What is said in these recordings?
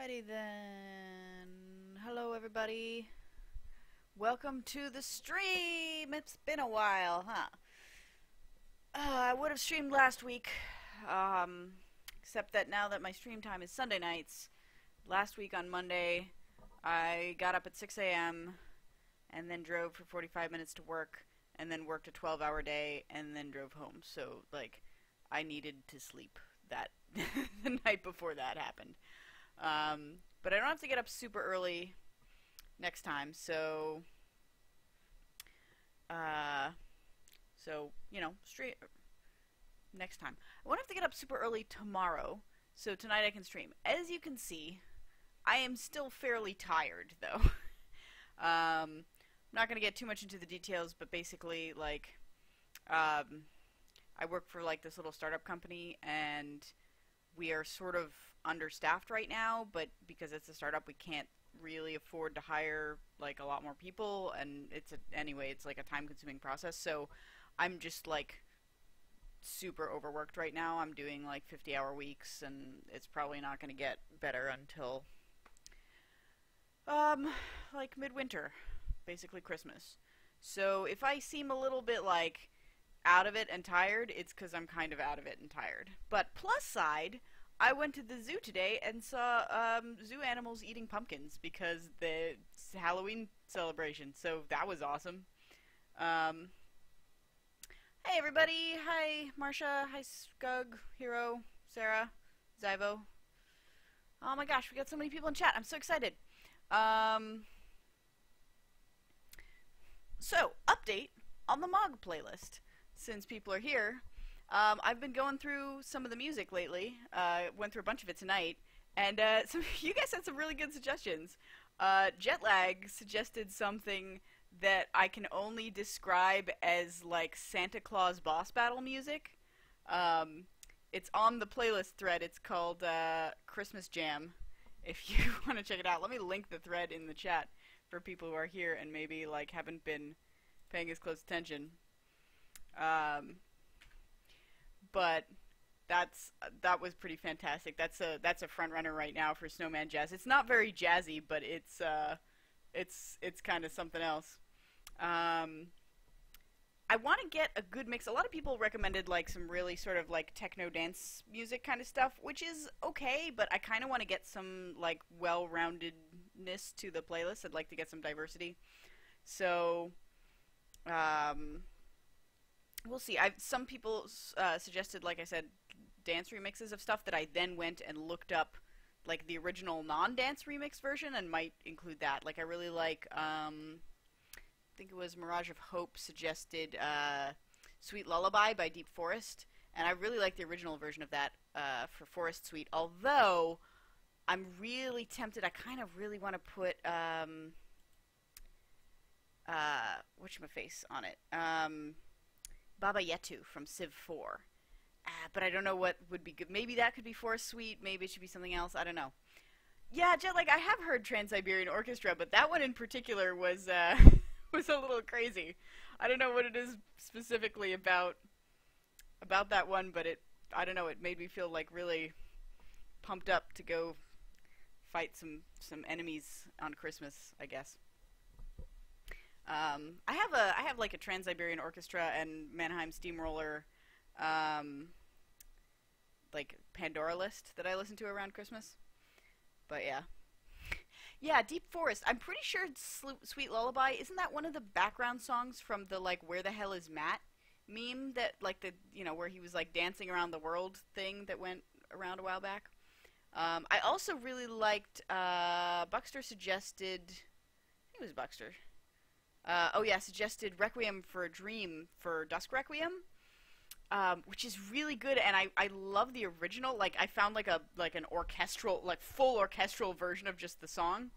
Alrighty then. Hello everybody. Welcome to the stream. It's been a while, huh? I would have streamed last week, except that now that my stream time is Sunday nights, last week on Monday, I got up at 6 a.m. and then drove for 45 minutes to work, and then worked a 12-hour day, and then drove home. So, like, I needed to sleep that the night before that happened. But I don't have to get up super early next time, so you know, straight next time. I won't have to get up super early tomorrow, so tonight I can stream. As you can see, I am still fairly tired, though. I'm not going to get too much into the details, but basically, like, I work for, like, this little startup company, and we are sort of understaffed right now, but because it's a startup, we can't really afford to hire, like, a lot more people, and anyway, it's, like, a time-consuming process, so I'm just, like, super overworked right now. I'm doing, like, 50-hour weeks, and it's probably not going to get better until, like, midwinter, basically Christmas. So if I seem a little bit, like, out of it and tired, it's because I'm kind of out of it and tired. But plus side, I went to the zoo today and saw zoo animals eating pumpkins because it's Halloween celebration, so that was awesome. Hey everybody, hi Marsha, hi Skug, Hero, Sarah, Zyvo. Oh my gosh, we got so many people in chat, I'm so excited. So, update on the MOG playlist, since people are here. I've been going through some of the music lately, went through a bunch of it tonight, and you guys had some really good suggestions. Jetlag suggested something that I can only describe as, like, Santa Claus boss battle music. It's on the playlist thread. It's called Christmas Jam, if you want to check it out. Let me link the thread in the chat for people who are here and maybe, like, haven't been paying as close attention. But that was pretty fantastic. That's a front runner right now for Snowman Jazz. It's not very jazzy, but it's kind of something else. I want to get a good mix. A lot of people recommended, like, some really sort of, like, techno dance music kind of stuff, which is okay, but I kind of want to get some, like, well-roundedness to the playlist. I'd like to get some diversity. So, we'll see. Some people suggested, like I said, dance remixes of stuff that I then went and looked up, like, the original non-dance remix version, and might include that. Like, I really like, I think it was Mirage of Hope suggested Sweet Lullaby by Deep Forest, and I really like the original version of that for Forest Suite, although I'm really tempted. I kind of really want to put whatchamaface on it, Baba Yetu from Civ 4. But I don't know what would be good. Maybe that could be Forest Suite. Maybe it should be something else. I don't know. Yeah, Jetlag, I have heard Trans-Siberian Orchestra, but that one in particular was was a little crazy. I don't know what it is specifically about that one, but I don't know, it made me feel, like, really pumped up to go fight some enemies on Christmas, I guess. I have like a Trans-Siberian Orchestra and Mannheim Steamroller, like, Pandora list that I listen to around Christmas. But yeah. Yeah, Deep Forest. I'm pretty sure Sweet Lullaby, isn't that one of the background songs from the, like, Where the Hell is Matt meme that, like, the, you know, where he was, like, dancing around the world thing that went around a while back? I also really liked, Buckster suggested, I think it was Buckster. Oh yeah, suggested Requiem for a Dream for Dusk Requiem, which is really good, and I love the original. Like, I found like an orchestral, like, full orchestral version of just the song,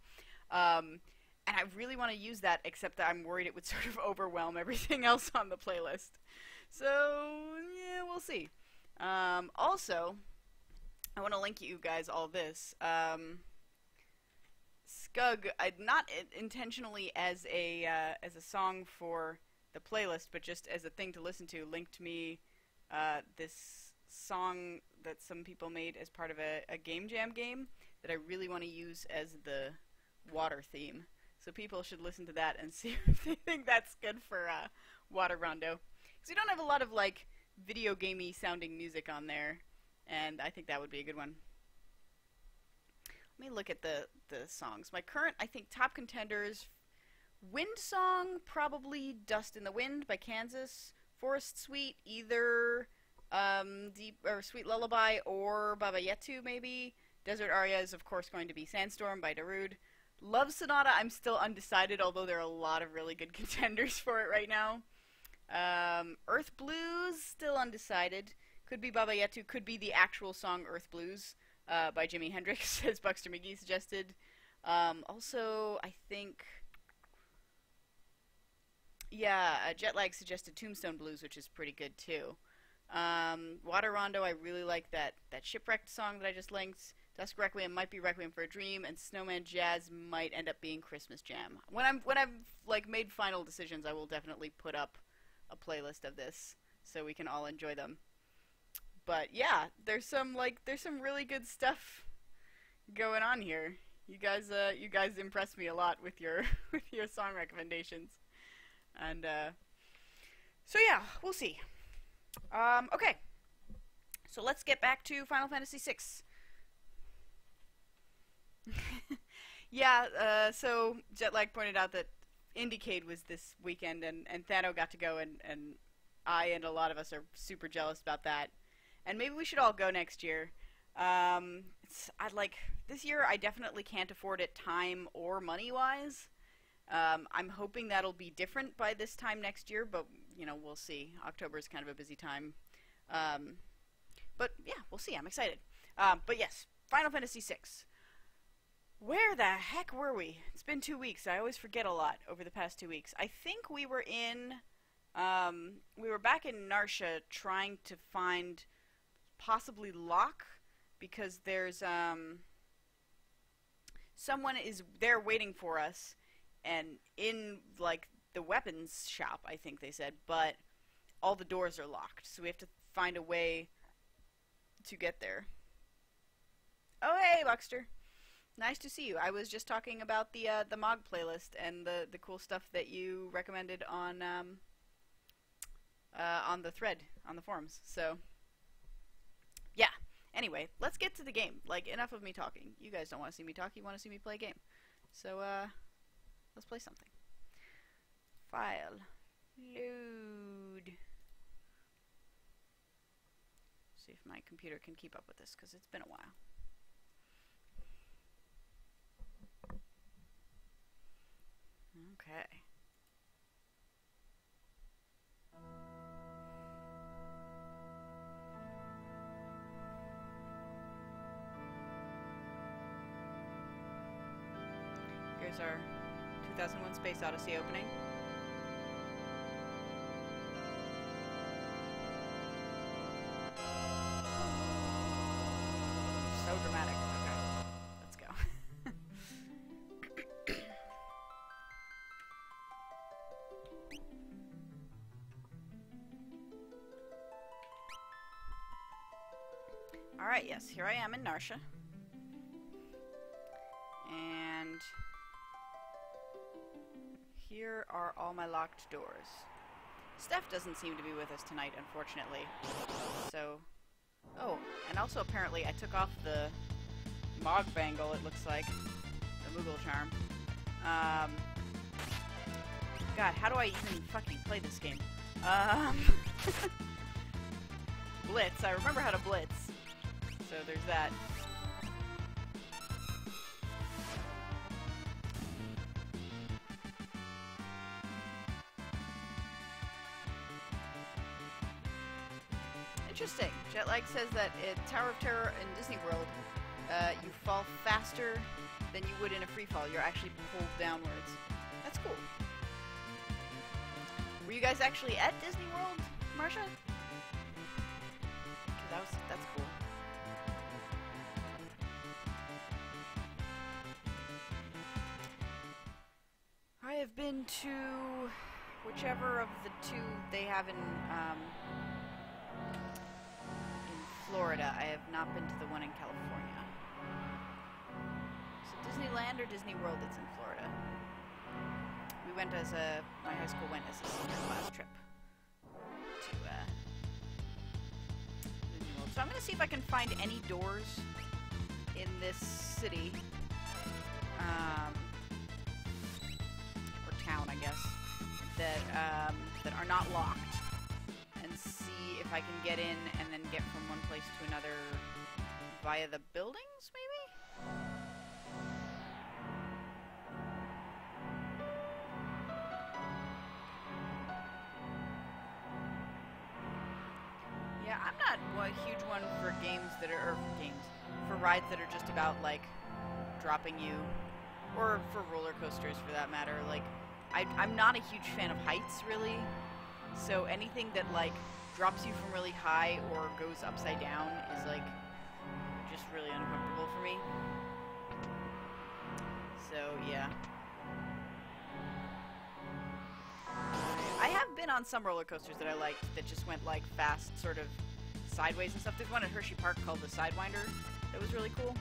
and I really want to use that, except that I'm worried it would sort of overwhelm everything else on the playlist. So yeah, we'll see. Also, I want to link you guys all this. Skug, not intentionally as a song for the playlist, but just as a thing to listen to, linked me this song that some people made as part of a Game Jam game that I really want to use as the water theme. So people should listen to that and see if they think that's good for Water Rondo. Because we don't have a lot of like video gamey sounding music on there, and I think that would be a good one. Let me look at the songs. My current, I think, top contenders: Wind Song, probably Dust in the Wind by Kansas. Forest Suite, either Deep or Sweet Lullaby or Baba Yetu, maybe. Desert Aria is, of course, going to be Sandstorm by Darude. Love Sonata, I'm still undecided, although there are a lot of really good contenders for it right now. Earth Blues, still undecided. Could be Baba Yetu, could be the actual song Earth Blues by Jimi Hendrix, as Buxter McGee suggested. Also, I think... Yeah, Jetlag suggested Tombstone Blues, which is pretty good, too. Water Rondo, I really like that Shipwrecked song that I just linked. Dusk Requiem might be Requiem for a Dream, and Snowman Jazz might end up being Christmas Jam. When I've like made final decisions, I will definitely put up a playlist of this so we can all enjoy them. But yeah, there's some really good stuff going on here. You guys impressed me a lot with your with your song recommendations, and so yeah, we'll see. Okay, so let's get back to Final Fantasy VI. Yeah, so Jetlag pointed out that Indiecade was this weekend, and Thano got to go, and I and a lot of us are super jealous about that. And maybe we should all go next year. This year I definitely can't afford it time or money-wise. I'm hoping that'll be different by this time next year, but, you know, we'll see. October is kind of a busy time. But, yeah, we'll see. I'm excited. But, yes, Final Fantasy VI. Where the heck were we? It's been 2 weeks. I always forget a lot over the past 2 weeks. I think we were back in Narsha trying to find possibly Locke, because there's, someone is there waiting for us, and in, like, the weapons shop, I think they said, but all the doors are locked, so we have to find a way to get there. Oh, hey, Buxter. Nice to see you. I was just talking about the MOG playlist and the cool stuff that you recommended on the thread on the forums. So, yeah. Anyway, let's get to the game. Like, enough of me talking. You guys don't want to see me talk. You want to see me play a game. So, let's play something. File. Load. See if my computer can keep up with this, because it's been a while. Okay. Here's our 2001 Space Odyssey opening. So dramatic. Okay, let's go. Alright, yes, here I am in Narsha. And here are all my locked doors. Steph doesn't seem to be with us tonight, unfortunately. So, oh, and also apparently I took off the Mog Bangle, it looks like. The Moogle Charm. God, how do I even fucking play this game? Blitz, I remember how to blitz. So there's that. Interesting. Jetlag says that at Tower of Terror in Disney World, you fall faster than you would in a free fall. You're actually pulled downwards. That's cool. Were you guys actually at Disney World, Marsha? That's cool. I have been to whichever of the two they have in Florida. I have not been to the one in California. Is it Disneyland or Disney World that's in Florida? We went as my high school went as a senior class trip to Disney World. So I'm going to see if I can find any doors in this city, or town, I guess, that are not locked, and see if I can get in and then get from one place to another via the buildings, maybe? Yeah, I'm not a huge one for for rides that are just about, like, dropping you, or for roller coasters for that matter. Like, I'm not a huge fan of heights, really, so anything that, like, drops you from really high or goes upside down is, like, just really uncomfortable for me. So, yeah. I have been on some roller coasters that I liked that just went, like, fast, sort of sideways and stuff. There's one at Hershey Park called the Sidewinder that was really cool.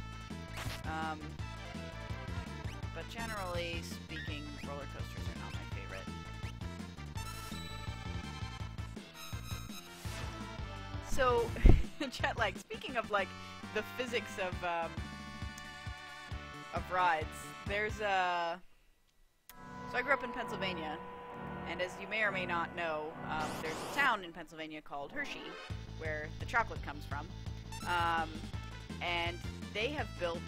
But generally speaking, roller coasters are not my favorite. So, jet lag. Speaking of, like, the physics of rides, there's a... So I grew up in Pennsylvania, and as you may or may not know, there's a town in Pennsylvania called Hershey, where the chocolate comes from. And they have built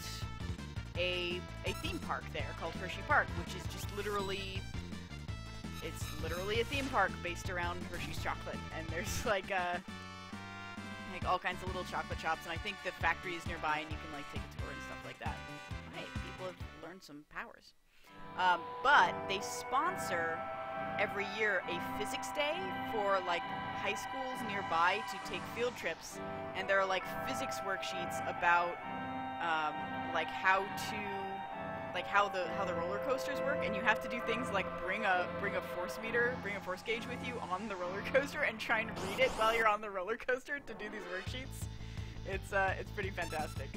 a theme park there called Hershey Park, which is just literally... It's literally a theme park based around Hershey's chocolate, and there's, like all kinds of little chocolate shops, and I think the factory is nearby, and you can, like, take a tour and stuff like that. Hey, people have learned some powers. But they sponsor every year a physics day for, like, high schools nearby to take field trips, and there are, like, physics worksheets about how the roller coasters work, and you have to do things like bring a force gauge with you on the roller coaster and try and read it while you're on the roller coaster to do these worksheets. It's pretty fantastic.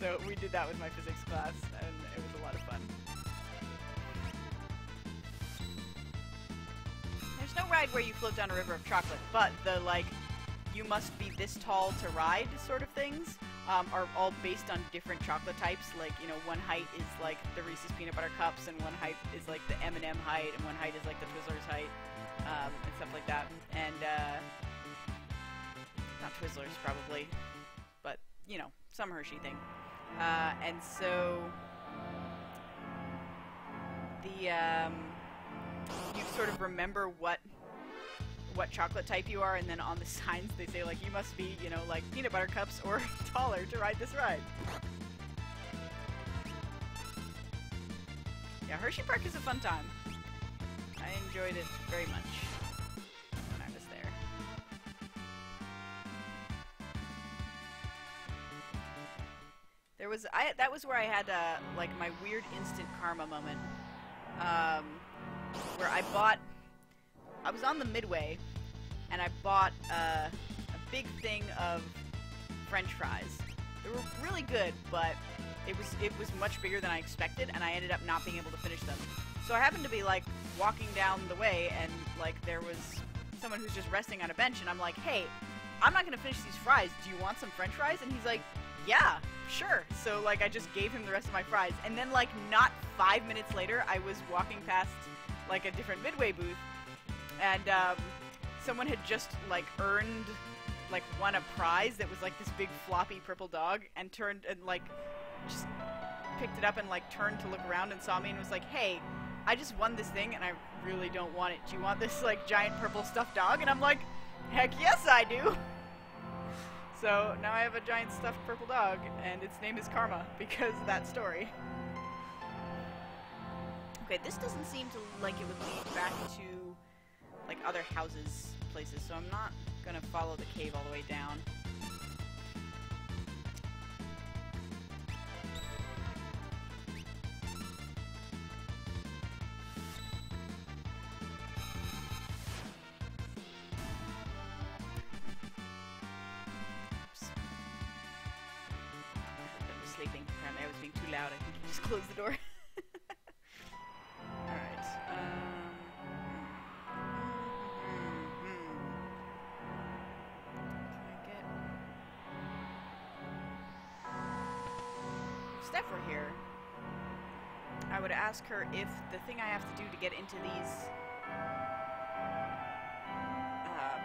So we did that with my physics class, and it was a lot of fun. There's no ride where you float down a river of chocolate, but the, like, you must be this tall to ride sort of things are all based on different chocolate types. Like, you know, one height is like the Reese's Peanut Butter Cups, and one height is like the M&M height, and one height is like the Twizzlers height, and stuff like that. And, not Twizzlers probably, but, you know, some Hershey thing. And so, you sort of remember what chocolate type you are, and then on the signs they say, like, you must be, you know, like, peanut butter cups or taller to ride this ride. Yeah, Hershey Park is a fun time. I enjoyed it very much when I was there. That was where I had, like, my weird instant karma moment, where I was on the Midway, and I bought a big thing of French fries. They were really good, but it was much bigger than I expected, and I ended up not being able to finish them. So I happened to be, like, walking down the way, and, like, there was someone who's just resting on a bench, and I'm like, hey, I'm not gonna finish these fries. Do you want some French fries? And he's like, yeah, sure. So, like, I just gave him the rest of my fries, and then, like, not 5 minutes later, I was walking past, like, a different Midway booth, and someone had just, like, won a prize that was, like, this big floppy purple dog, and turned and, like, just picked it up and, like, turned to look around and saw me and was like, hey, I just won this thing and I really don't want it. Do you want this, like, giant purple stuffed dog? And I'm like, heck yes I do! So now I have a giant stuffed purple dog, and its name is Karma because of that story. Okay, this doesn't seem to like it would lead back to, like, other houses, places, so I'm not gonna follow the cave all the way down. Oops. I was sleeping. Apparently I was being too loud. I think you just closed the door. Alright. Can I get... If Steph were here, I would ask her if the thing I have to do to get into these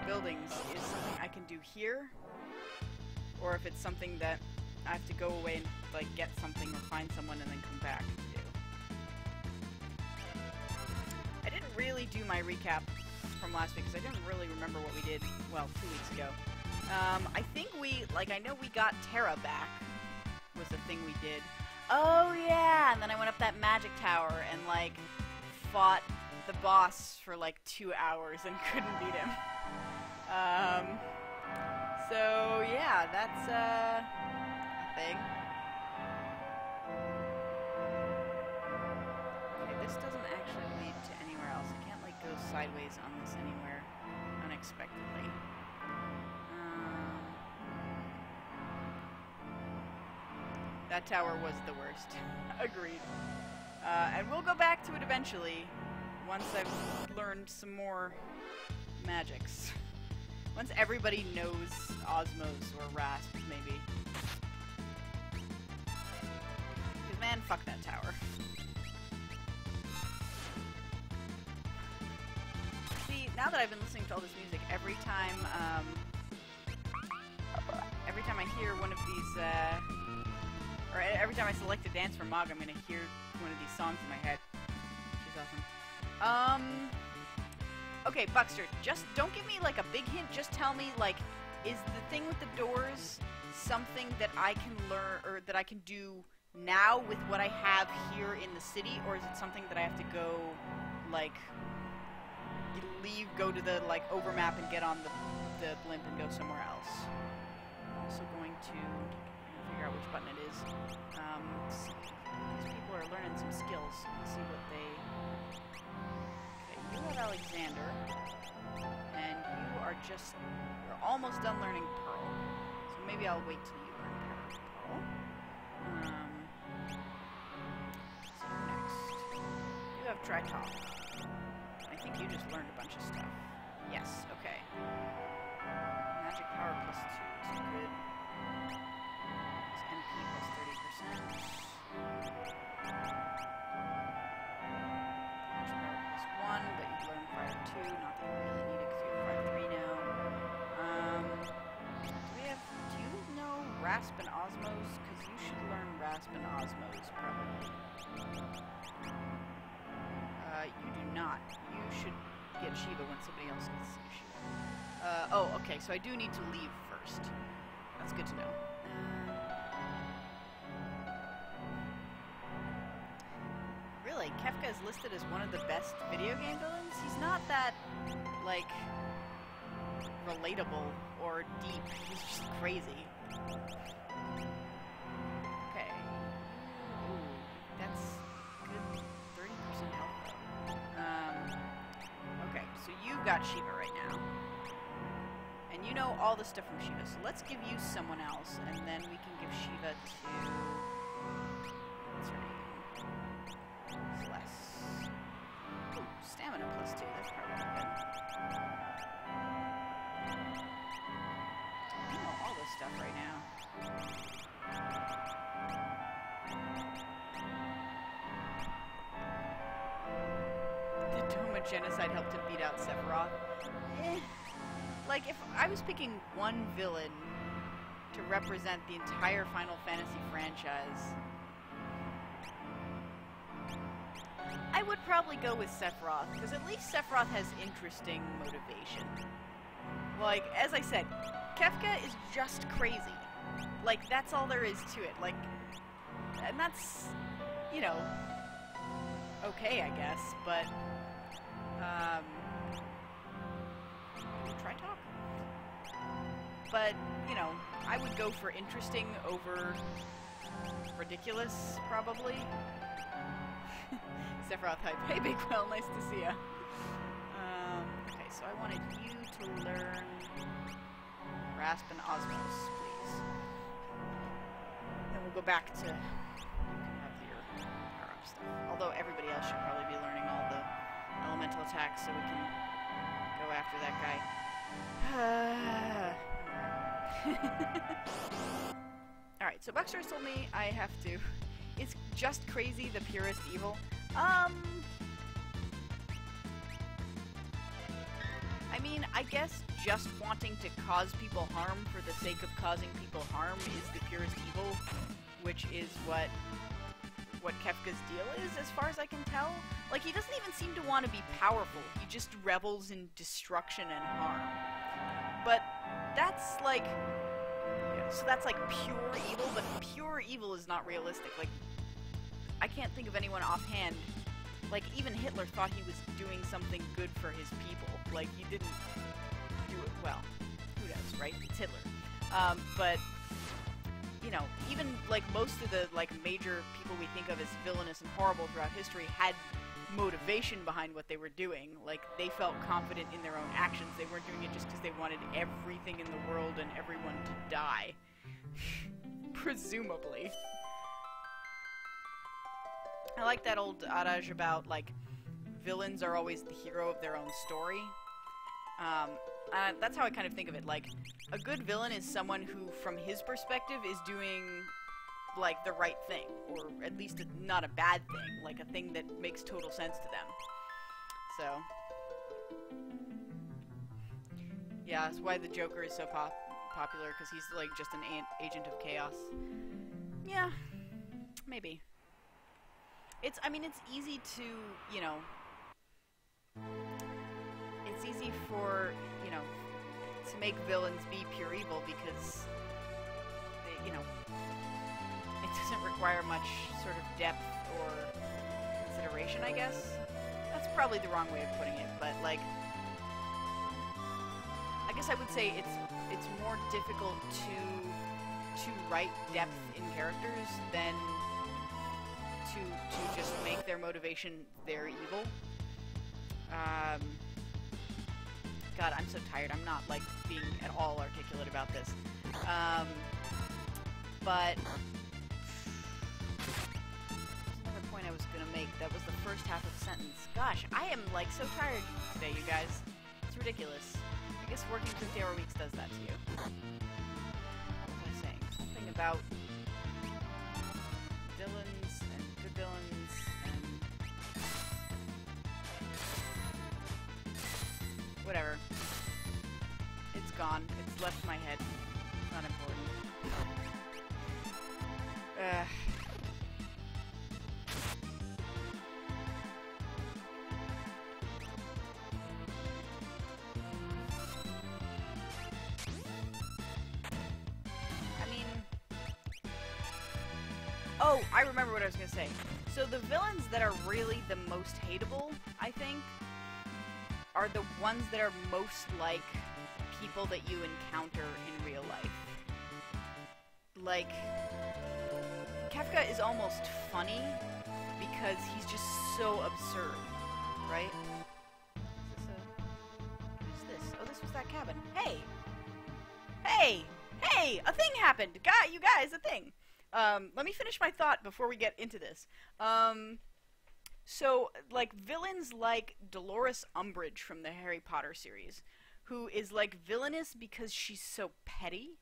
buildings is something I can do here, or if it's something that I have to go away and like get something or find someone and then come back and do. I didn't really do my recap from last week because I didn't really remember what we did, well, 2 weeks ago. I think I know we got Terra back, was the thing we did. Oh yeah, and then I went up that magic tower and like fought the boss for like 2 hours and couldn't beat him. So yeah, that's a thing. Okay, this doesn't actually lead to anywhere else. I can't like go sideways on this anywhere unexpectedly. That tower was the worst. Agreed. And we'll go back to it eventually, once I've learned some more magics. Once everybody knows Osmos or Rasp, maybe. Because, man, fuck that tower. See, now that I've been listening to all this music, every time I hear one of these, or every time I select a dance from Mog, I'm gonna hear one of these songs in my head. She's awesome. Okay, Buckster, just don't give me, like, a big hint. Just tell me, like, is the thing with the doors something that I can learn, or that I can do now with what I have here in the city, or is it something that I have to go, like, go to the, like, overmap and get on the blimp and go somewhere else? I'm also going to figure out which button it is. These people are learning some skills. Let's see what they... Okay, you have Alexander, and you are you're almost done learning Pearl. So maybe I'll wait till you learn Pearl. So next, you have Tritalk. I think you just learned a bunch of stuff. Yes, okay. Magic power plus 2 is good. MP plus 30%. Magic power plus 1, but you've learned Fire 2. Not that you really need it because you have Fire 3 now. Do you know Rasp and Osmos? Because you should learn Rasp and Osmos, probably. You do not. You should get Shiva when somebody else gets Shiva. Oh, okay, so I do need to leave first. That's good to know. Really, Kefka is listed as one of the best video game villains? He's not that, like, relatable or deep. He's just crazy. Okay. Ooh, that's good. 30% health, though. Okay, so you've got Shiva right now. And you know all the stuff from Shiva, so let's give you someone else, and then we can give Shiva to... What's her name? Celeste. Ooh, stamina plus 2, that's probably good. You know all this stuff right now. Did Doma Genocide help to beat out Sephiroth? Like, if I was picking one villain to represent the entire Final Fantasy franchise, I would probably go with Sephiroth, because at least Sephiroth has interesting motivation. Like, as I said, Kefka is just crazy. Like, that's all there is to it. Like, and that's, you know, okay, I guess, but, Tritalk? But, you know, I would go for interesting over ridiculous, probably. Sephiroth hype. Hey, Big Well, nice to see ya. Okay, so I wanted you to learn Rasp and Osmos, please. Then we'll go back to... You can stuff. Although everybody else should probably be learning all the elemental attacks so we can go after that guy. Alright, so Buckster's told me I have to... It's just crazy the purest evil. I mean, I guess just wanting to cause people harm for the sake of causing people harm is the purest evil, which is what Kefka's deal is, as far as I can tell. Like, he doesn't even seem to want to be powerful. He just revels in destruction and harm. But that's like... So that's like pure evil, but pure evil is not realistic. Like, I can't think of anyone offhand. Like, even Hitler thought he was doing something good for his people. Like, he didn't do it well. Who knows, right? It's Hitler. But, you know, even, like, most of the, like, major people we think of as villainous and horrible throughout history had motivation behind what they were doing. Like, they felt confident in their own actions. They weren't doing it just because they wanted everything in the world and everyone to die. Presumably. I like that old adage about, like, villains are always the hero of their own story. That's how I kind of think of it. Like, a good villain is someone who, from his perspective, is doing, like, the right thing. Or at least not a bad thing. Like, a thing that makes total sense to them. So. Yeah, that's why the Joker is so popular, because he's, like, just an agent of chaos. Yeah. Maybe. I mean, it's easy to, you know, it's easy for, you know, to make villains be pure evil because, they, you know, it doesn't require much sort of depth or consideration, I guess. That's probably the wrong way of putting it, but, like, I guess I would say it's more difficult to write depth in characters than to just make their motivation their evil. God, I'm so tired. I'm not, like, being at all articulate about this. But another point I was gonna make, that was the first half of the sentence. Gosh, I am, like, so tired today, you guys. It's ridiculous. I guess working 50-hour weeks does that to you. What was I saying? Something about villains and good villains and whatever. It's gone. It's left my head. It's not important. Oh, I remember what I was going to say. So the villains that are really the most hateable, I think, are the ones that are most like people that you encounter in real life. Like, Kefka is almost funny because he's just so absurd, right? What's this? Oh, this was that cabin. Hey! Hey! Hey! A thing happened! You guys, a thing! Let me finish my thought before we get into this. So, like, villains like Dolores Umbridge from the Harry Potter series, who is, like, villainous because she's so petty,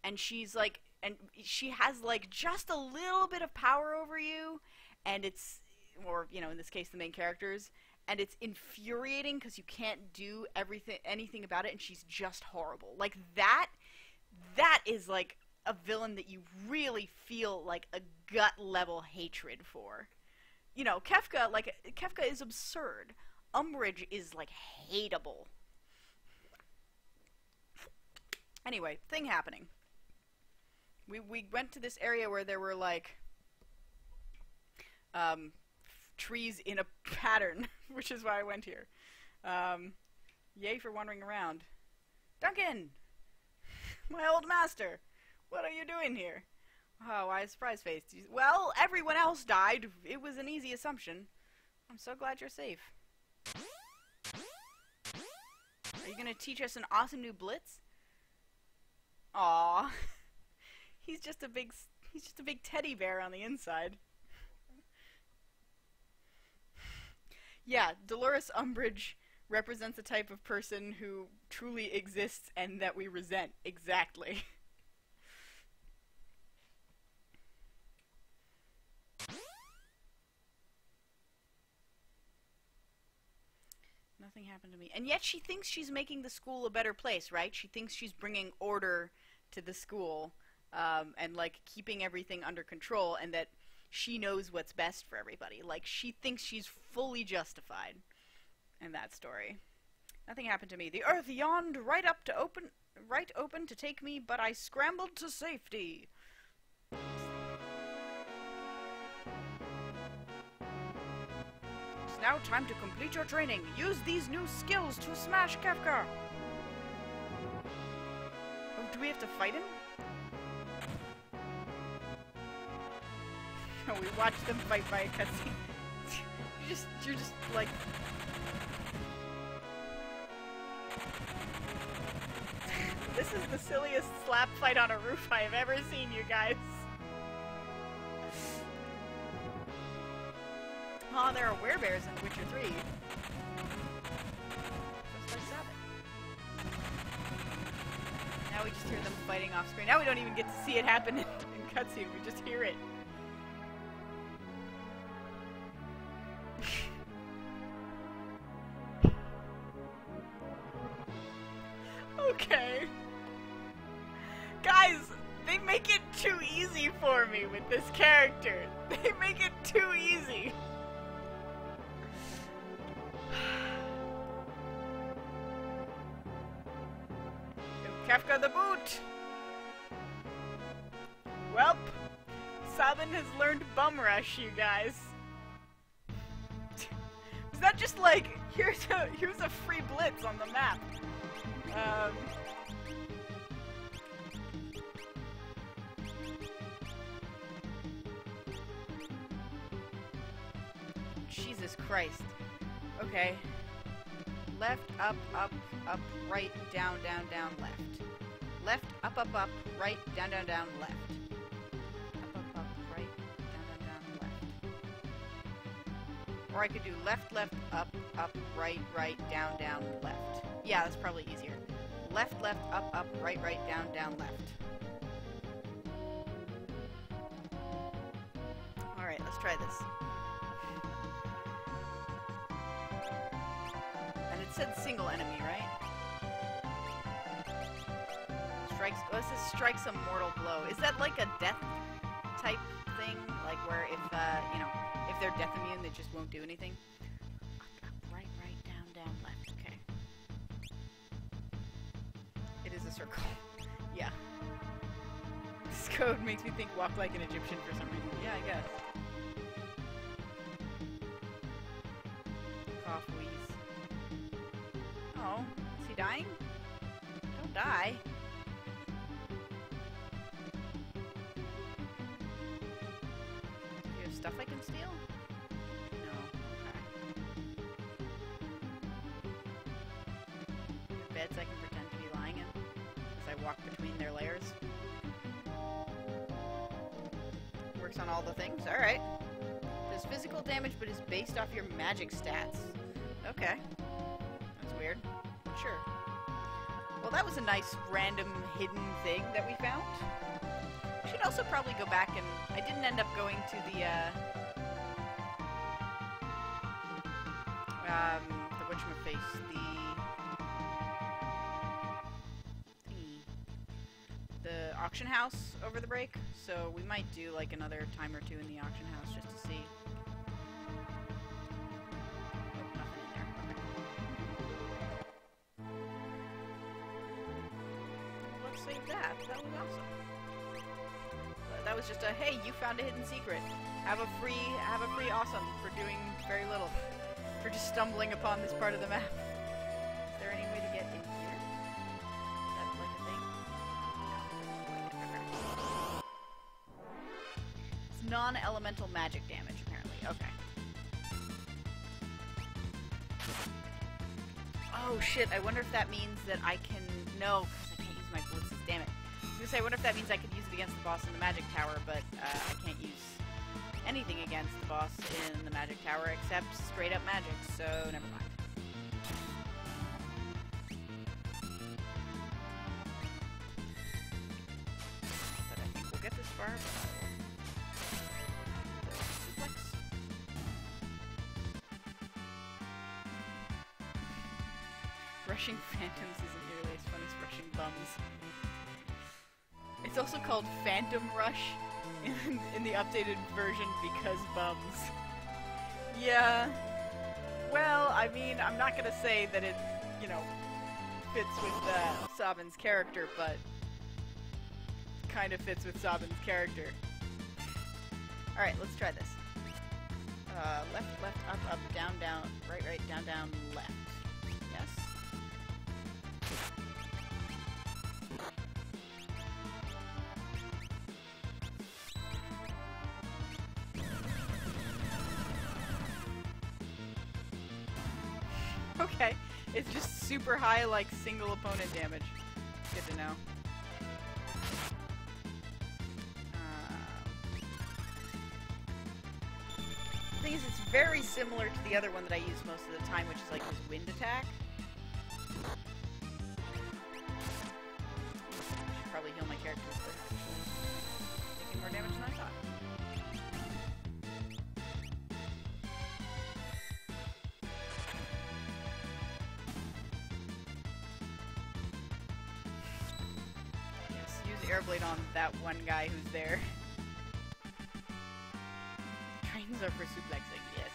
and she's, like, and she has, like, just a little bit of power over you, and it's, or, you know, in this case, the main characters, and it's infuriating because you can't do anything about it, and she's just horrible. Like, that is, like, a villain that you really feel like a gut-level hatred for. You know, Kefka is absurd. Umbridge is, like, hateable. Anyway, thing happening. We went to this area where there were, like, trees in a pattern, which is why I went here. Yay for wandering around. Duncan! My old master! What are you doing here? Oh, why a surprise face? Well, everyone else died. It was an easy assumption. I'm so glad you're safe. Are you gonna teach us an awesome new blitz? Aww. He's just a big teddy bear on the inside. Yeah, Dolores Umbridge represents a type of person who truly exists and that we resent. Exactly. Nothing happened to me. And yet she thinks she's making the school a better place, right? She thinks she's bringing order to the school, and, like, keeping everything under control, and that she knows what's best for everybody. Like, she thinks she's fully justified in that story. Nothing happened to me. The earth yawned right open to take me, but I scrambled to safety. It's now time to complete your training. Use these new skills to smash Kefka. Oh, do we have to fight him? No, we watch them fight by a cutscene. You're just like... This is the silliest slap fight on a roof I have ever seen, you guys. Oh, there are werebears in Witcher 3. Just like Sabbath. Now we just hear them fighting off screen. Now we don't even get to see it happen in cutscene, we just hear it. Okay. Guys, they make it too easy for me with this character. They make it too easy. Give Kefka the boot. Welp, Sabin has learned Bum Rush, you guys. Is that just like, here's a free blitz on the map? Jesus Christ. Okay. Left, up, up, up, right, down, down, down, left. Left, up, up, up, right, down, down, down, left. Up, up, up, right, down, down, down, left. Or I could do left, left, up, up, right, right, down, down, left. Yeah, that's probably easier. Left, left, up, up, right, right, down, down, left. Alright, let's try this. And it said single enemy, right? Strikes, oh, it says strikes a mortal blow. Is that like a death type thing? Like where if, you know, if they're death immune, they just won't do anything? Up, up, right, right, down, down, left. Okay. It is a circle. Yeah. This code makes me think walk like an Egyptian for some reason. Yeah, I guess. Cough, wheeze. Oh, is he dying? Don't die. Do you have stuff I can steal? No. Okay. Beds I can pretend to be lying in as I walk between their layers. Works on all the things. Alright. Does physical damage but is based off your magic stats. Okay. That's weird. Sure. Well, that was a nice random hidden thing that we found. We should also probably go back and... I didn't end up going to the whatchamacface, the auction house over the break, so we might do like another time or two in the auction house just to see. Oh, nothing in there. Okay. Let's save that. That was awesome. That was just a, hey, you found a hidden secret. Have a free awesome for doing very little. For just stumbling upon this part of the map. Is there any way to get in here? Is that like a thing? No, okay. It's non-elemental magic damage, apparently. Okay. Oh shit, I wonder if that means that I can... No, because I can't use my blitzes, damn it. I was gonna say, I wonder if that means I could use it against the boss in the magic tower, but I can't use anything against the boss in the magic tower except straight up magic, so never mind. But I think we'll get this far, but I will suplex. Rushing phantoms isn't nearly as fun as rushing bums. It's also called Phantom Rush in the updated version because bums. Yeah. Well, I mean, I'm not gonna say that it, you know, fits with Sabin's character, but kind of fits with Sabin's character. Alright, let's try this. Left, left, up, up, down, down, right, right, down, down, left. Yes. Okay, it's just super high, like, single opponent damage. Good to know. The thing is, it's very similar to the other one that I use most of the time, which is like his wind attack. Should probably heal my characters, but actually taking more damage than I thought. Airblade on that one guy who's there. Trains are for suplexing, yes.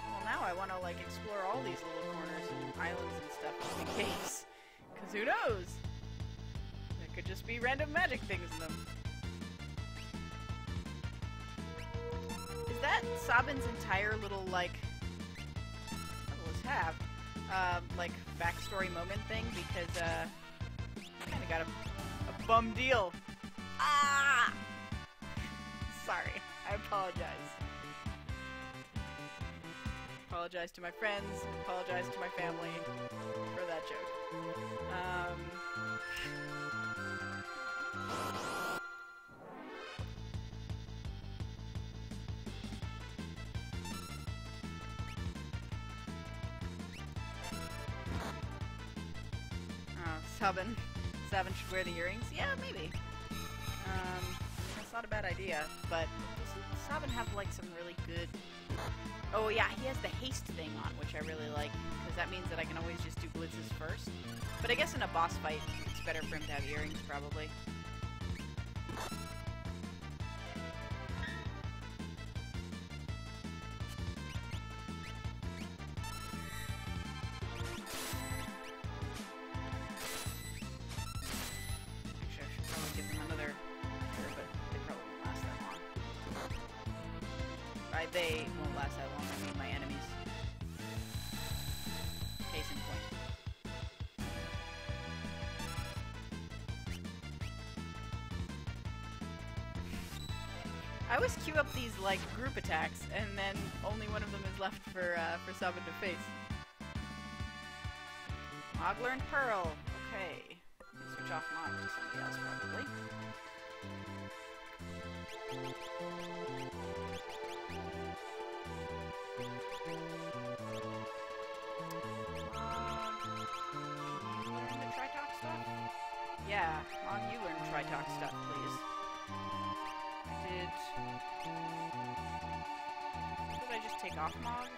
Well, now I want to, like, explore all these little corners and islands and stuff just in case. Because who knows? There could just be random magic things in them. Is that Sabin's entire little, like, what will this have? Like, backstory moment thing? Because, I kinda got a bum deal. Ah! Sorry. I apologize. Apologize to my friends, apologize to my family for that joke. Sabin should wear the earrings? Yeah, maybe. That's not a bad idea, but doesn't Sabin have, like, some really good... Oh, yeah, he has the haste thing on, which I really like, because that means that I can always just do blitzes first. But I guess in a boss fight, it's better for him to have earrings, probably. They won't last that long, I mean my enemies. Case in point. I always queue up these, like, group attacks, and then only one of them is left for Sabin to face. Mog learned Pearl. Okay. Switch off Mog to somebody else, probably. Yeah, Mog, you learn Tritalk stuff, please. Did I just take off Mog?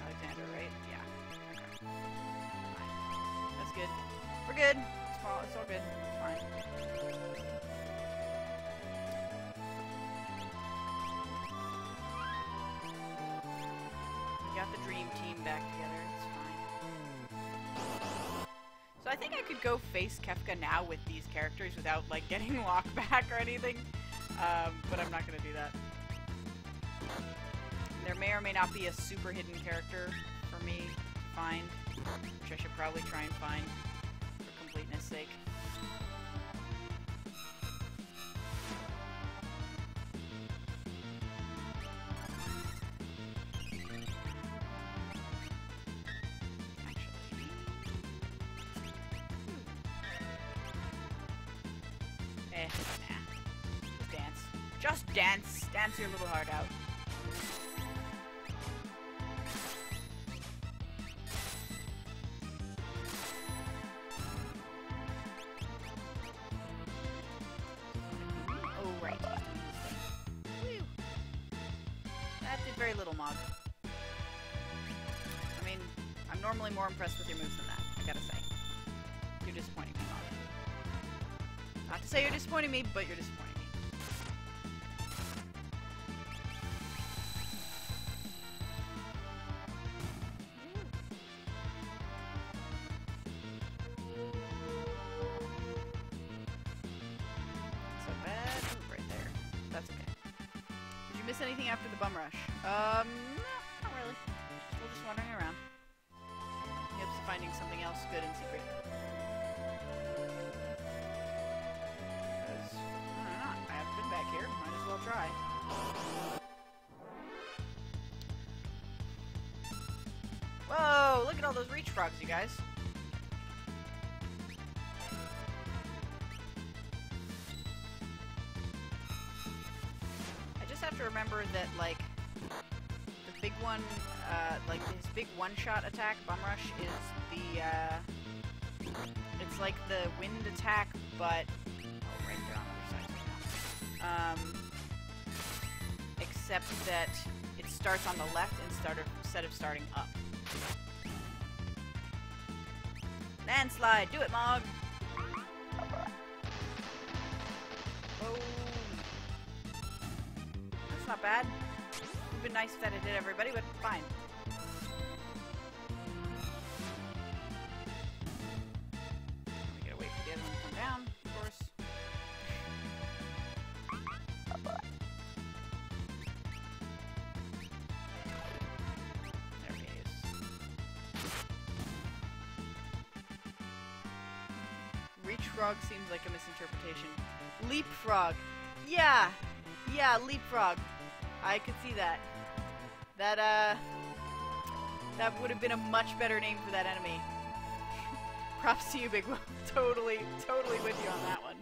Alexander, right? Yeah. Okay. Fine. That's good. We're good. It's all good. It's fine. We got the dream team back together. It's fine. So I think I could go face Kefka now with these characters without, like, getting locked back or anything, but I'm not going to do that. There may or may not be a super hidden character for me to find, which I should probably try and find for completeness sake. Nah. Just dance. Just dance! Dance your little heart out. Oh, right. Woo. That did very little, Mog. I mean, I'm normally more impressed with your moves than that, I gotta say. You're disappointing me, Mog. Not to say you're disappointing me, but you're disappointing me. So bad move right there. That's okay. Did you miss anything after the bum rush? No, not really. Still just wandering around. Yep, finding something else good in secret. Because, I don't know, I haven't been back here. Might as well try. Whoa! Look at all those reach frogs, you guys. I just have to remember that, like, the big one, like, his big one-shot attack, Bum Rush, is the, it's like the wind attack, but... Oh, right there on the other side right now. Except that it starts on the left instead of starting up. Landslide! Do it, Mog! Oh. That's not bad. It would be nice if that had hit everybody, but fine. We gotta wait for the other one to come down, of course. There he is. Reach frog seems like a misinterpretation. Leapfrog! Yeah! Yeah, leapfrog. I could see that. That would have been a much better name for that enemy. Props to you, Big Will. Totally with you on that one.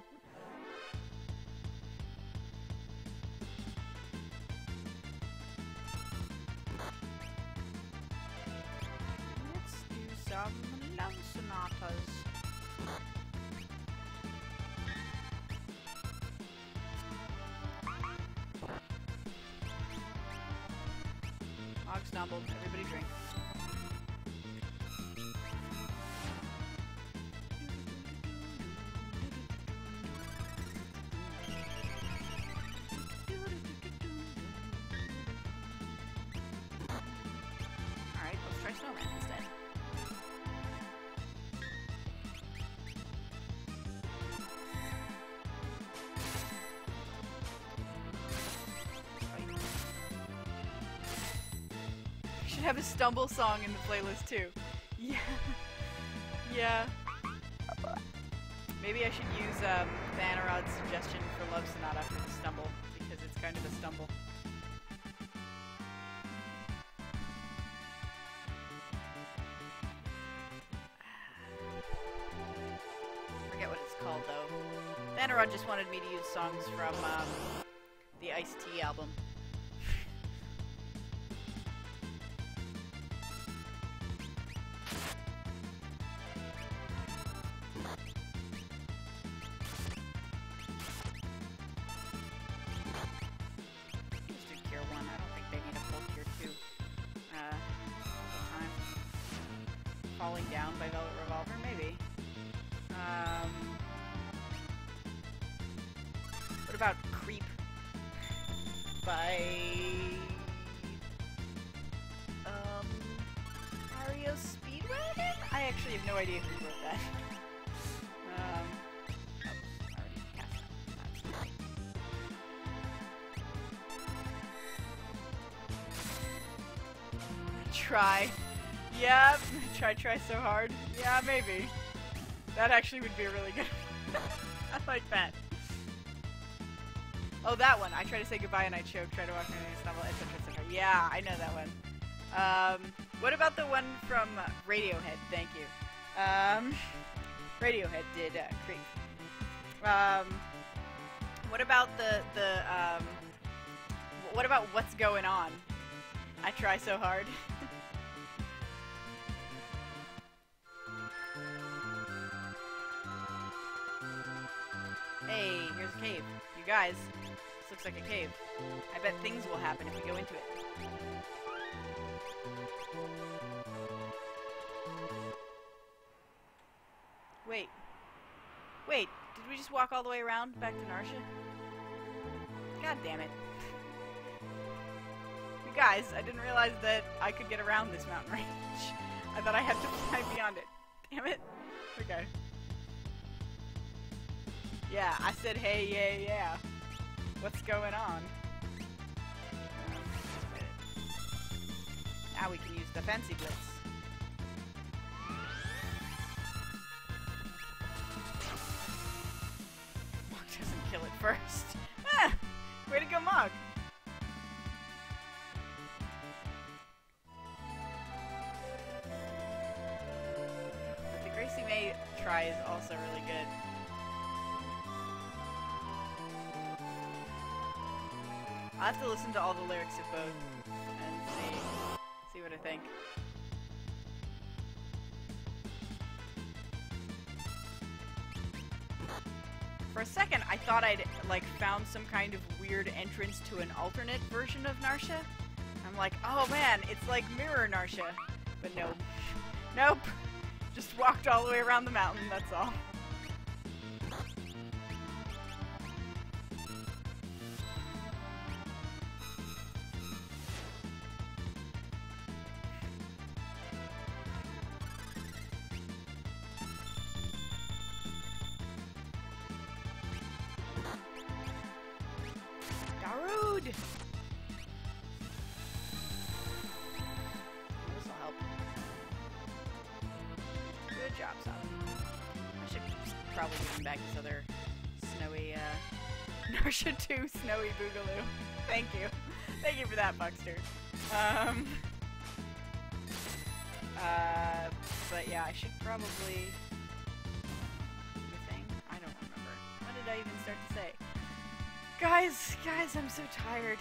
Let's do some love sonatas. Mog stumbled. Everybody drink. Alright, let's try Snowman instead. Should have a stumble song in the playlist too. Yeah. Yeah. Maybe I should use Vanarod's suggestion for Love Sonata for the stumble, because it's kind of a stumble. Forget what it's called though. Vanarod just wanted me to use songs from the Ice-T album. Falling Down by Velvet Revolver, maybe. What about Creep by Mario Speedwagon? I actually have no idea who wrote that. Oops, I already cast that. Try. Yeah, try so hard. Yeah, maybe. That actually would be a really good one. I like that. Oh, that one. I try to say goodbye and I choke, try to walk my name, stumble, etc, etc. Yeah, I know that one. What about the one from Radiohead? Thank you. Radiohead did Creep. What about what about what's going on? I try so hard. Hey, here's a cave. You guys, this looks like a cave. I bet things will happen if we go into it. Wait. Wait, did we just walk all the way around back to Narsha? God damn it. You guys, I didn't realize that I could get around this mountain range. I thought I had to fly beyond it. Damn it. Okay. Yeah, I said hey, yeah, yeah. What's going on? Now we can use the fancy blitz. Mog doesn't kill it first. Ah! Way to go, Mog! But the Gracie May try is also really good. I'll have to listen to all the lyrics of both and see what I think. For a second, I thought I'd like found some kind of weird entrance to an alternate version of Narsha. I'm like, oh man, it's like Mirror Narsha. But no. Nope. Just walked all the way around the mountain, that's all. Darude! This'll help. Good job, son. I should probably give him back this other snowy, Narsha 2 Snowy Boogaloo. Thank you. Thank you for that, Buckster. But yeah, I should probably... I don't remember. What did I even start to say? Guys, I'm so tired.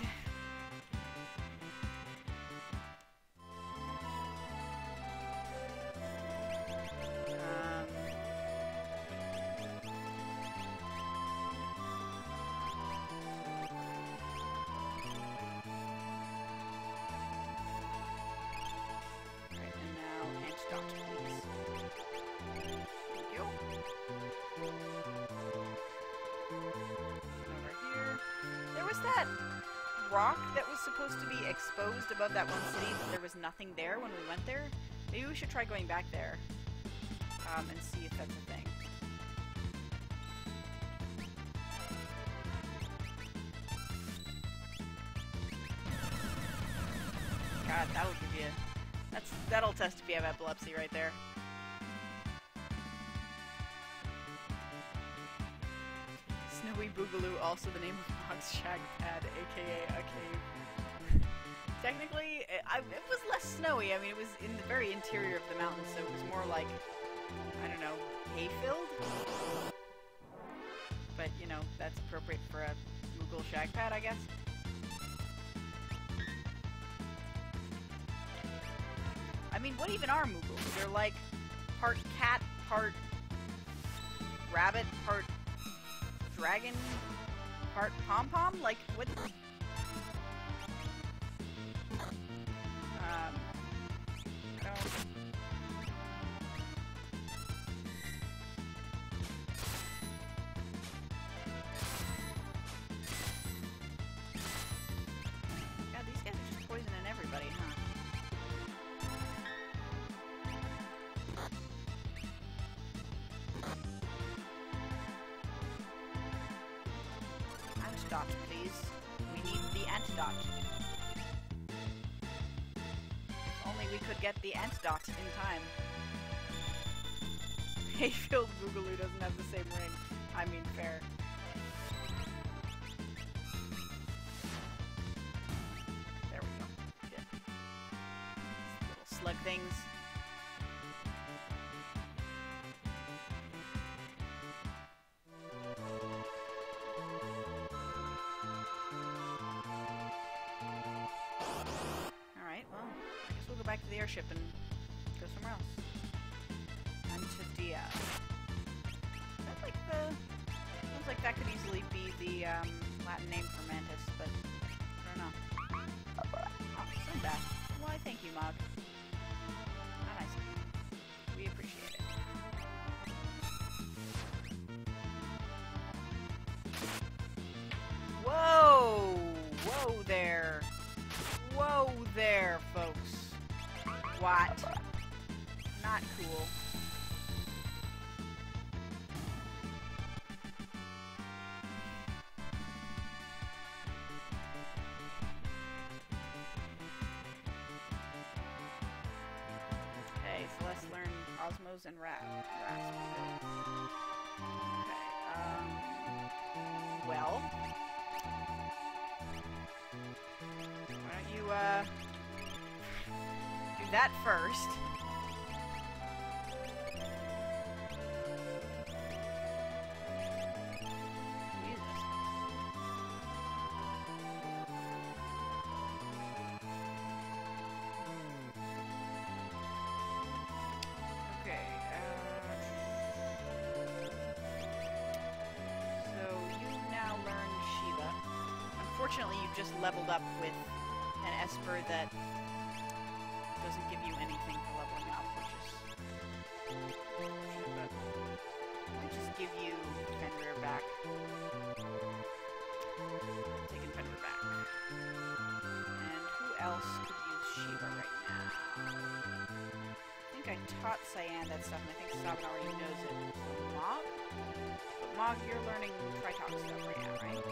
Right, and now antidote, please. Thank you. Over here. There was that rock that was supposed to be exposed above that one city, but there was nothing there when we went there. Maybe we should try going back there and see if that's a thing. God, that'll give you... That'll test if you have epilepsy right there. Snowy Boogaloo, also the name of Mog's shag pad, aka a cave. Technically, it was less snowy. I mean, it was in the very interior of the mountain, so it was more like, I don't know, hay-filled? But, you know, that's appropriate for a Moogle shag pad, I guess. I mean, what even are Moogles? They're like part cat, part rabbit, part dragon, part pom-pom? Like, what? No. God, these guys are just poisoning everybody, huh? Antidote, please. We need the antidote. If only we could get the antidote in time. Hayfield Boogaloo doesn't have the same ring. I mean, fair. There we go. Good. Little slug things. the airship and go somewhere else. Mantidia. That's like the... Sounds like that could easily be the Latin name for mantis, but I don't know. Oh, send back. Why, thank you, Mog. Ah, nice. We appreciate it. Whoa! Whoa there! Whoa there, folks. What? Not cool. Okay, so let's learn Osmos and Rasp. Okay, well... Why don't you, do that first. Jesus. Okay, so you now learn Shiva. Unfortunately, you've just leveled up with an Esper that doesn't give you anything for leveling up, which is... But I just give you Fenrir back. Taking Fenrir back. And who else could use Shiva right now? I think I taught Cyan that stuff, and I think Sabin already knows it. So Mog? But Mog, you're learning Tritalk stuff right now, right?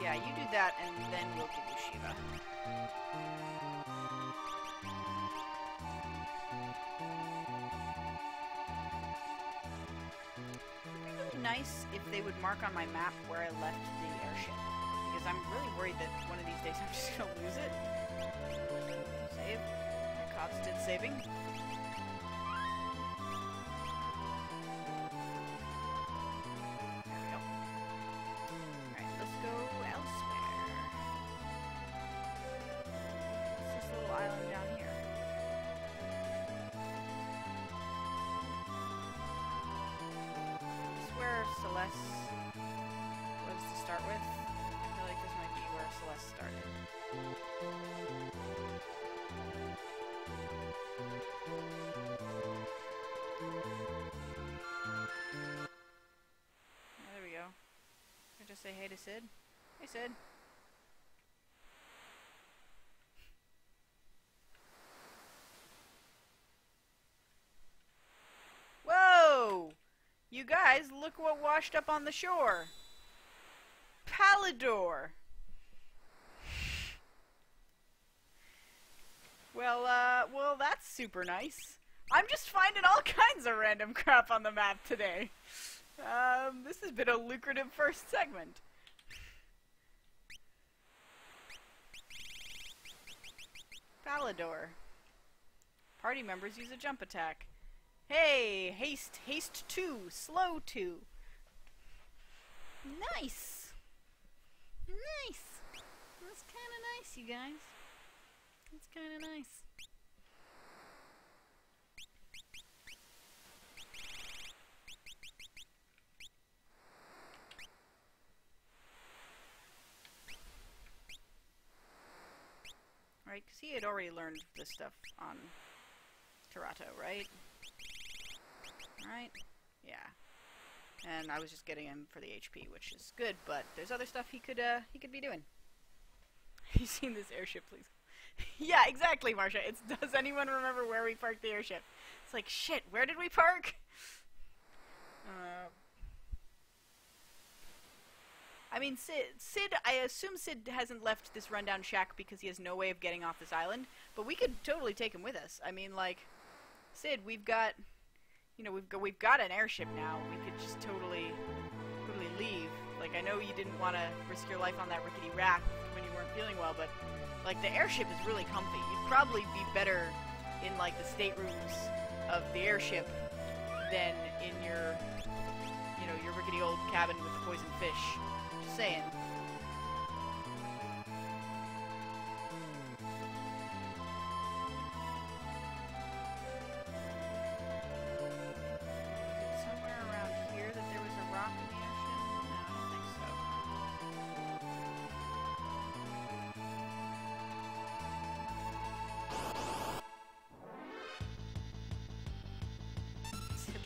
Yeah, you do that, and then we'll give you Shiva. It would be really nice if they would mark on my map where I left the airship. Because I'm really worried that one of these days I'm just gonna lose it. Save. My cops did saving. Celeste was to start with. I feel like this might be where Celeste started. Oh, there we go. I just say hey to Sid. Hey, Sid. Whoa! You guys, look what washed up on the shore. Palidor. Well, that's super nice. I'm just finding all kinds of random crap on the map today. This has been a lucrative first segment. Palidor. Party members use a jump attack. Hey, haste 2, slow 2. Nice. Nice. That's kind of nice, you guys. That's kind of nice. Right, because he had already learned this stuff on Terato, right? Right? Yeah. And I was just getting him for the HP, which is good, but there's other stuff he could be doing. You seen this airship, please? Yeah, exactly, Marsha. Does anyone remember where we parked the airship? It's like, shit, where did we park? I mean, Sid, I assume Sid hasn't left this rundown shack because he has no way of getting off this island, but we could totally take him with us. I mean, like, Sid, we've got, you know, we've got an airship now. We could just totally leave. Like, I know you didn't want to risk your life on that rickety raft when you weren't feeling well, but, like, the airship is really comfy. You'd probably be better in, like, the staterooms of the airship than in your, you know, your rickety old cabin with the poison fish. Just saying.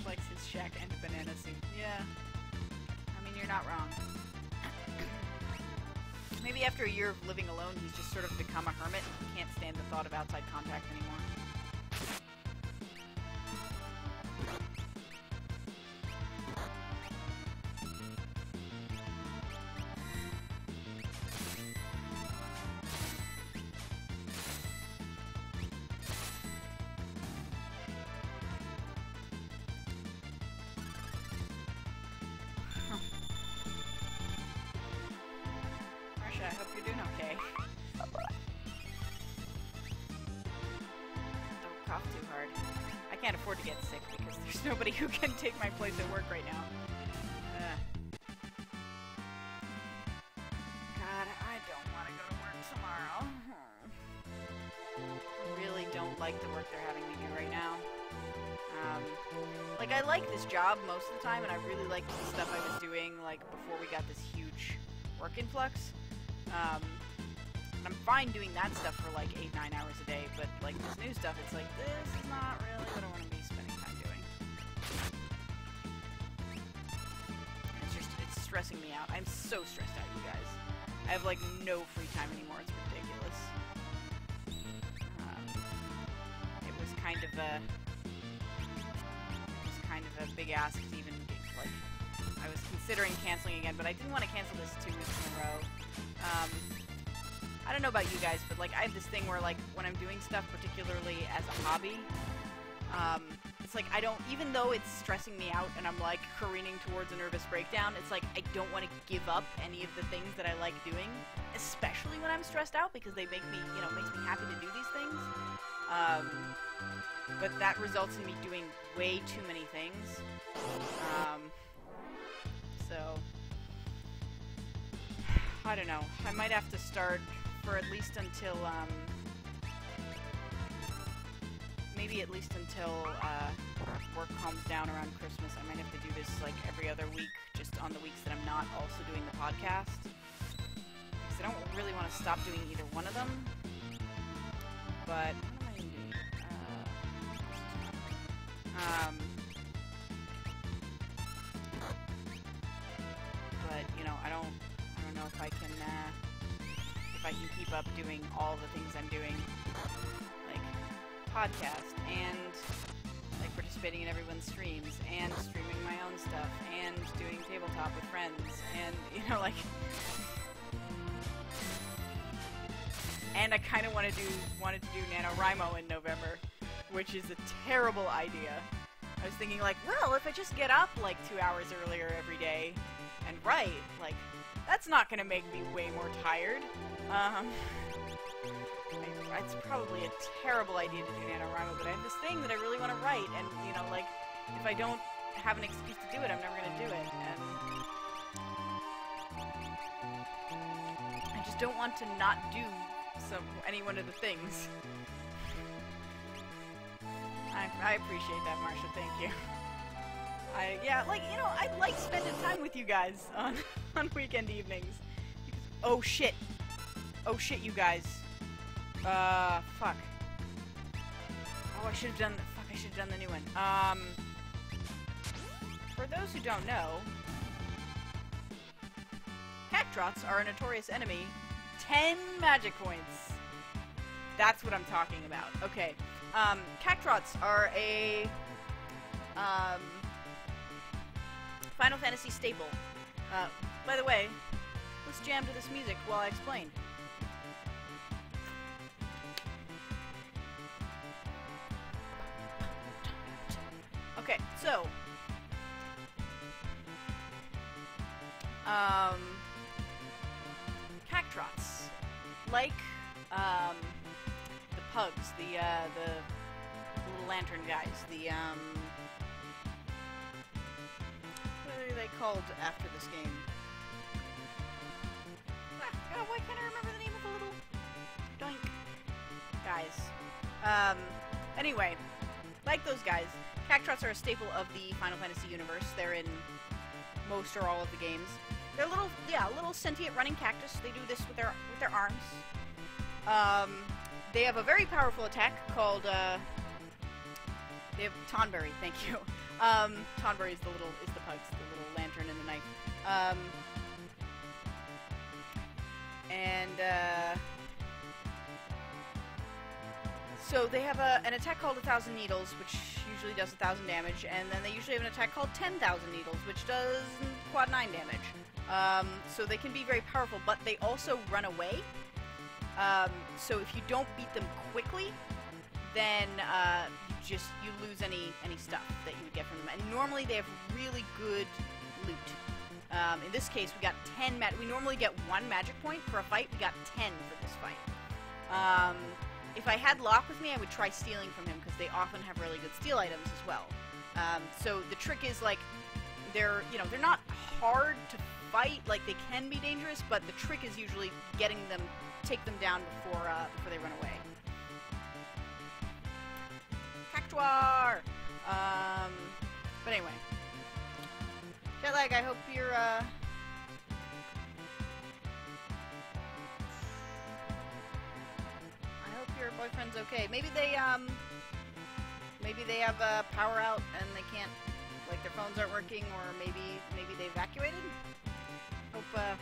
likes his shack and banana suit. Yeah. I mean, you're not wrong. Maybe after a year of living alone, he's just sort of become a hermit and can't stand the thought of outside contact anymore. I hope you're doing okay. Don't cough too hard. I can't afford to get sick because there's nobody who can take my place at work right now. God, I don't want to go to work tomorrow. I really don't like the work they're having me do right now. Like, I like this job most of the time, and I really liked the stuff I was doing, like, before we got this huge work influx. I'm fine doing that stuff for like 8-9 hours a day, but like this new stuff, it's like, this is not really what I want to be spending time doing. It's stressing me out. I'm so stressed out, you guys. I have like no free time anymore. It's ridiculous. It was kind of a big ask to even like, I was considering canceling again, but I didn't want to cancel this 2 weeks in a row. I don't know about you guys, but like I have this thing where like when I'm doing stuff, particularly as a hobby, it's like I don't, even though it's stressing me out and I'm like careening towards a nervous breakdown, it's like I don't want to give up any of the things that I like doing, especially when I'm stressed out, because they make me, you know, makes me happy to do these things. But that results in me doing way too many things. So I don't know. I might have to start for at least until, maybe at least until work calms down around Christmas. I might have to do this like every other week, just on the weeks that I'm not also doing the podcast. Because I don't really want to stop doing either one of them. But what am I doing? But you know, I don't know if I can keep up doing all the things I'm doing, like podcast and like participating in everyone's streams and streaming my own stuff and doing tabletop with friends and, you know, like, and I kind of wanted to do NaNoWriMo in November, which is a terrible idea. I was thinking like, well, if I just get up like 2 hours earlier every day and write, like, that's not going to make me way more tired. It's probably a terrible idea to do NaNoWriMo, but I have this thing that I really want to write, and, you know, like, if I don't have an excuse to do it, I'm never going to do it, and I just don't want to not do any one of the things. I appreciate that, Marsha, thank you. Yeah, like, you know, I like spending time with you guys on weekend evenings. Oh shit, you guys. Fuck. Oh, I should have done the new one. For those who don't know, Cactrots are a notorious enemy. 10 magic points. That's what I'm talking about. Okay. Cactrots are a Final Fantasy staple. By the way, let's jam to this music while I explain. Okay, so Cactrots, like the pugs, the little lantern guys, what are they called after this game? God, why can't I remember the name of the little doink guys? Anyway, like those guys, Cactrots are a staple of the Final Fantasy universe. They're in most or all of the games. They're little sentient running cactus. They do this with their arms. They have a very powerful attack called They have Tonberry, thank you. Tonberry is the pugs, the little lantern and the knife. So they have an attack called 1,000 Needles, which usually does 1,000 damage, and then they usually have an attack called 10,000 Needles, which does quad 9 damage. So they can be very powerful, but they also run away. So if you don't beat them quickly, then you lose any stuff that you would get from them. And normally they have really good loot. In this case, we got 10 we normally get 1 magic point for a fight. We got 10 for this fight. If I had Locke with me, I would try stealing from him, because they often have really good steal items as well. So the trick is, like, they're not hard to fight, like they can be dangerous, but the trick is usually take them down before they run away. Cactuar! But anyway. Jetlag, I hope you're, your boyfriend's okay. Maybe they have a power out and they can't, like, their phones aren't working, or maybe they evacuated.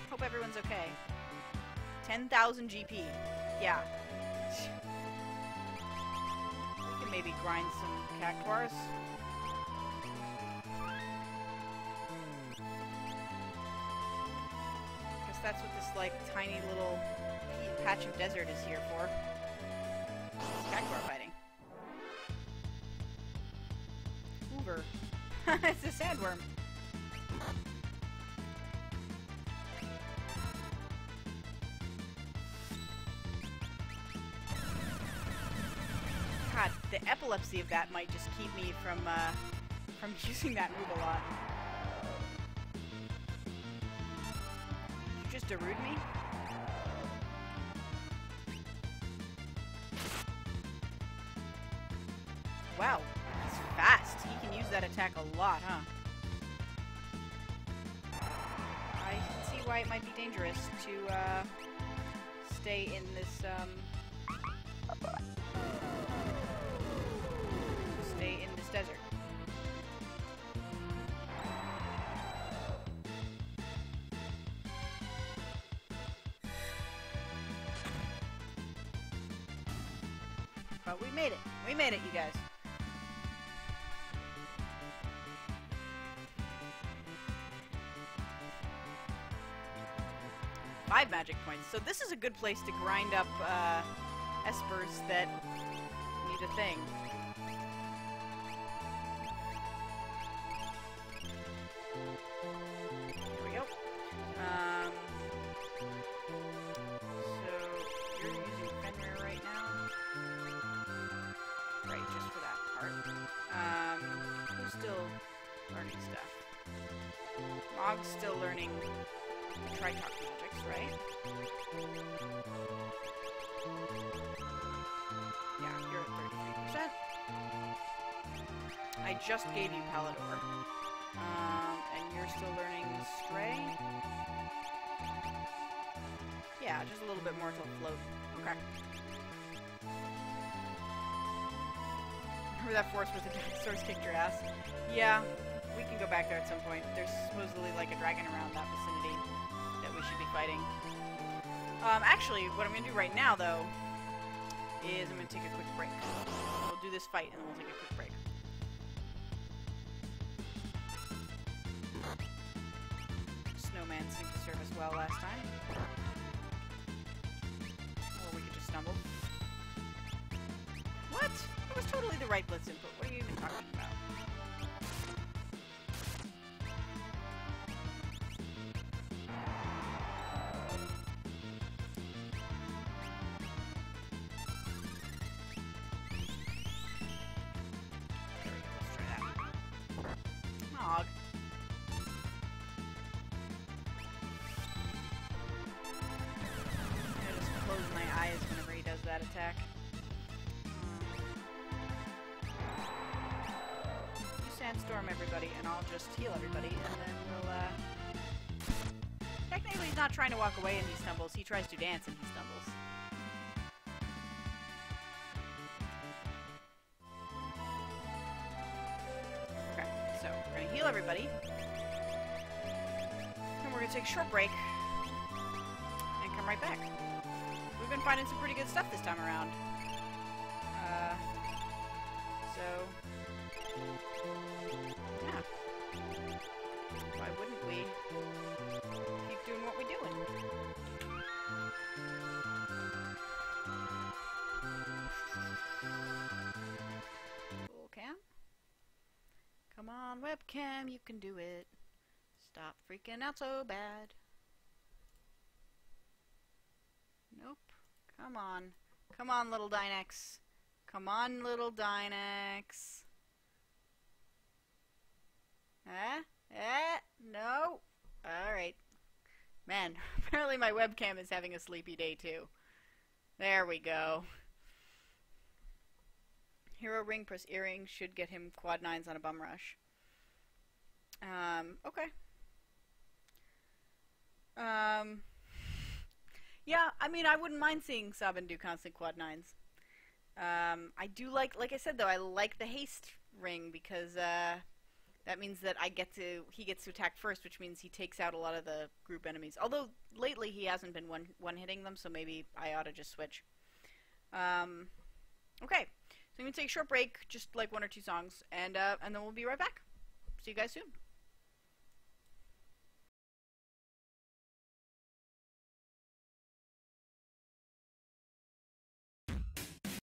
Hope everyone's okay. 10,000 GP. Yeah. We can maybe grind some cactuars. Guess that's what this, like, tiny little patch of desert is here for. Cactuar fighting. Hoover. It's a sandworm. God, the epilepsy of that might just keep me from using that move a lot. Did you just derude me? Wow, he's fast. He can use that attack a lot, huh? I can see why it might be dangerous to stay in this desert. But we made it. We made it, you guys. Five magic points. So this is a good place to grind up espers that need a thing. Here we go. So you're using Fenrir right now. Right, just for that part. Who's still learning stuff? Mog's still learning Tritalk magics, right? Yeah, you're at 33%. I just gave you Palador. And you're still learning Stray? Yeah, just a little bit more till Float. Okay. Remember that forest with the dinosaurs kicked your ass? Yeah, we can go back there at some point. There's supposedly like a dragon around that vicinity that we should be fighting. Actually, what I'm going to do right now, though, is I'm going to take a quick break. We'll do this fight, and then we'll take a quick break. Snowman seemed to serve us well last time. Or we could just stumble. What? That was totally the right blitz input. What are you even talking about? Nog. I just close my eyes whenever he does that attack. You sandstorm everybody, and I'll just heal everybody, and then we'll, Technically, he's not trying to walk away and he stumbles. He tries to dance and he stumbles. gonna heal everybody. And we're gonna take a short break. And come right back. We've been finding some pretty good stuff this time around. So... yeah. Why wouldn't we keep doing what we're doing? Cool cam. Come on, webcam, you can do it. Stop freaking out so bad. Nope. Come on. Come on, little Dynex. Come on, little Dynex. No. Alright. Man, apparently my webcam is having a sleepy day too. There we go. Hero ring plus earring should get him quad 9s on a bum rush. Okay. Yeah, I mean, I wouldn't mind seeing Sabin do constant quad 9s. I do like I said though, I like the haste ring because, that means that he gets to attack first, which means he takes out a lot of the group enemies. Although, lately he hasn't been one-hitting them, so maybe I ought to just switch. Okay, so I'm going to take a short break, just like 1 or 2 songs, and then we'll be right back. See you guys soon.